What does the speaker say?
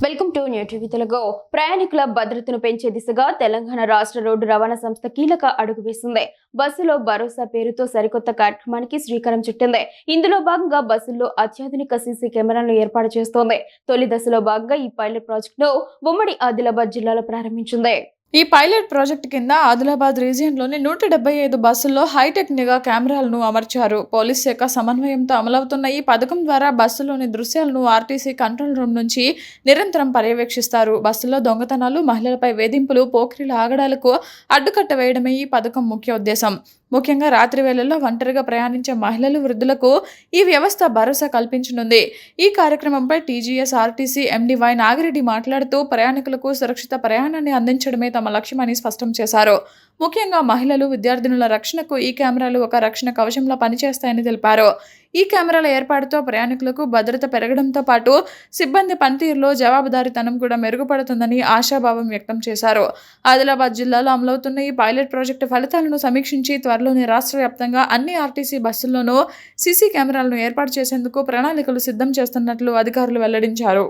Welcome to new TV Telugu. ప్రయాణికుల భద్రతను పెంచే దిశగా తెలంగాణ రాష్ట్ర రోడ్డు రవాణా సంస్థ కీలక అడుగు వేసింది. బస్సులో భరోసా పేరుతో సరికొత్త కార్యక్రమానికి శ్రీకారం చుట్టింది. ఇందులో భాగంగా బస్సుల్లో అత్యాధునిక సీసీ కెమెరాలను ఏర్పాటు చేస్తోంది. తొలి దశలో భాగంగా ఈ పైలట్ ప్రాజెక్టును ఉమ్మడి ఆదిలాబాద్ జిల్లాలో ప్రారంభించింది. ఈ పైలట్ ప్రాజెక్ట్ కింద ఆదిలాబాద్ రీజియన్లోని 175 బస్సుల్లో హైటెక్ నిఘా కెమెరాలను అమర్చారు. పోలీస్ శాఖ సమన్వయంతో అమలవుతున్న ఈ పథకం ద్వారా బస్సులోని దృశ్యాలను ఆర్టీసీ కంట్రోల్ రూమ్ నుంచి నిరంతరం పర్యవేక్షిస్తారు. బస్సుల్లో దొంగతనాలు, మహిళలపై వేధింపులు, పోకిరీల ఆగడాలకు అడ్డుకట్ట వేయడమే ఈ పథకం ముఖ్య ఉద్దేశం. ముఖ్యంగా రాత్రి వేళల్లో ఒంటరిగా ప్రయాణించే మహిళలు, వృద్ధులకు ఈ వ్యవస్థ భరోసా కల్పించనుంది. ఈ కార్యక్రమంపై TGS RTC MD Y Nagireddy మాట్లాడుతూ ప్రయాణికులకు సురక్షిత ప్రయాణాన్ని అందించడమే తమ లక్ష్యమని స్పష్టం చేశారు. ముఖ్యంగా మహిళలు, విద్యార్థినుల రక్షణకు ఈ కెమెరాలు ఒక రక్షణ కవచంలా పనిచేస్తాయని తెలిపారు. ఈ కెమెరాల ఏర్పాటుతో ప్రయాణికులకు భద్రత పెరగడంతో పాటు సిబ్బంది పనితీరులో జవాబుదారీతనం కూడా మెరుగుపడుతుందని ఆశాభావం వ్యక్తం చేశారు. ఆదిలాబాద్ జిల్లాలో అమలవుతున్న ఈ పైలట్ ప్రాజెక్టు ఫలితాలను సమీక్షించి త్వరలోనే రాష్ట్ర వ్యాప్తంగా అన్ని ఆర్టీసీ బస్సుల్లోనూ సీసీ కెమెరాలను ఏర్పాటు చేసేందుకు ప్రణాళికలు సిద్ధం చేస్తున్నట్లు అధికారులు వెల్లడించారు.